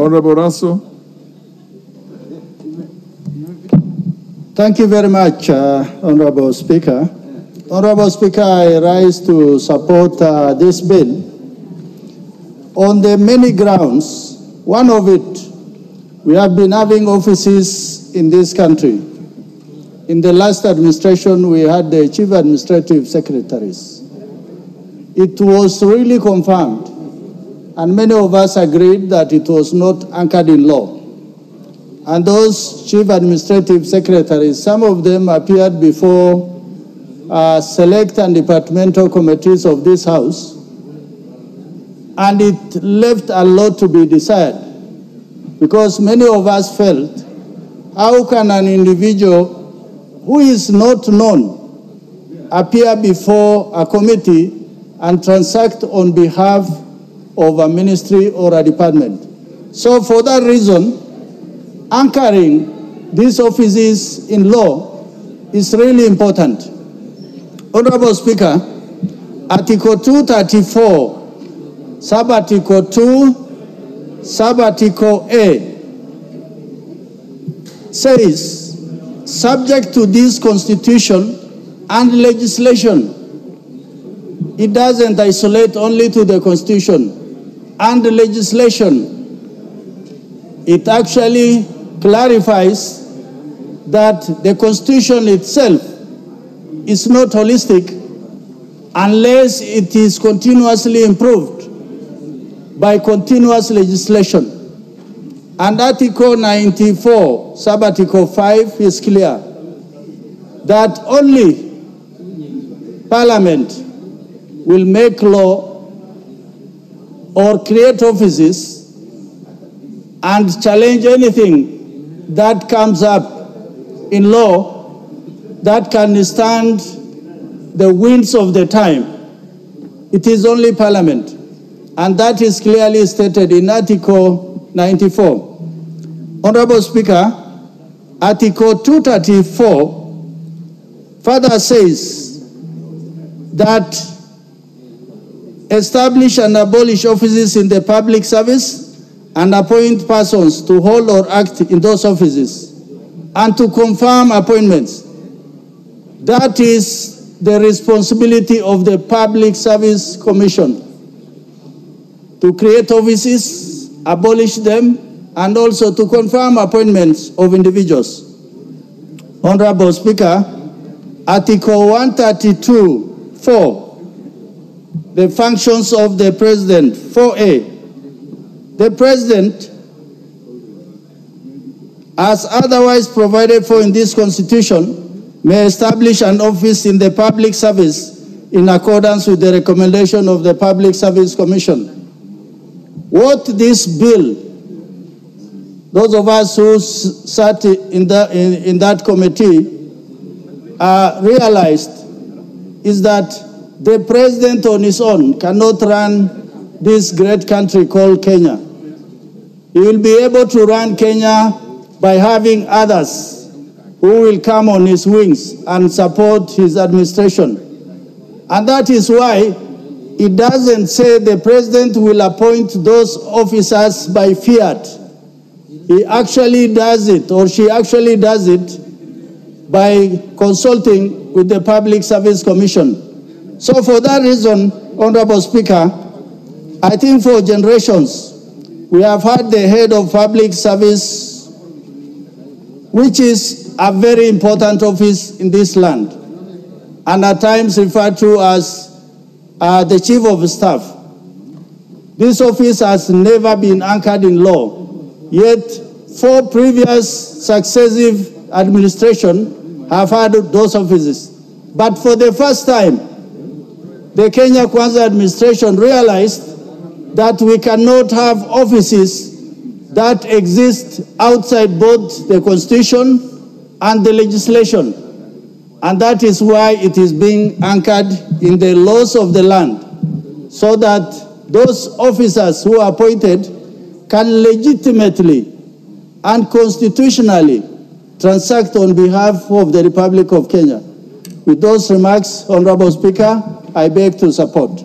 Honorable Raso. Thank you very much, Honorable Speaker. Honorable Speaker, I rise to support this bill on the many grounds. One of it, we have been having offices in this country. In the last administration, we had the chief administrative secretaries. It was really confirmed, and many of us agreed that it was not anchored in law. And those chief administrative secretaries, some of them appeared before select and departmental committees of this House, and it left a lot to be desired, because many of us felt, how can an individual who is not known appear before a committee and transact on behalf of a ministry or a department? So for that reason, anchoring these offices in law is really important. Honorable Speaker, Article 234, Sub-Article 2, Sub-Article A, says, subject to this Constitution and legislation. It doesn't isolate only to the Constitution and the legislation. It actually clarifies that the Constitution itself is not holistic unless it is continuously improved by continuous legislation. And Article 94, Sub-Article 5 is clear that only Parliament will make law or create offices and challenge anything that comes up in law that can stand the winds of the time. It is only Parliament, and that is clearly stated in Article 94. Honorable Speaker, Article 234 further says that establish and abolish offices in the public service and appoint persons to hold or act in those offices and to confirm appointments. That is the responsibility of the Public Service Commission, to create offices, abolish them, and also to confirm appointments of individuals. Honorable Speaker, Article 132(4), the functions of the President, 4A. The President, as otherwise provided for in this Constitution, may establish an office in the public service in accordance with the recommendation of the Public Service Commission. What this bill, those of us who sat in that committee realized, is that the President on his own cannot run this great country called Kenya. He will be able to run Kenya by having others who will come on his wings and support his administration. And that is why it doesn't say the President will appoint those officers by fiat. He actually does it, or she actually does it, by consulting with the Public Service Commission. So for that reason, Honorable Speaker, I think for generations, we have had the head of public service, which is a very important office in this land, and at times referred to as the Chief of Staff. This office has never been anchored in law, yet 4 previous successive administrations have had those offices. But for the first time, the Kenya Kwanza administration realized that we cannot have offices that exist outside both the Constitution and the legislation. And that is why it is being anchored in the laws of the land, so that those officers who are appointed can legitimately and constitutionally transact on behalf of the Republic of Kenya. With those remarks, Honorable Speaker, I beg to support.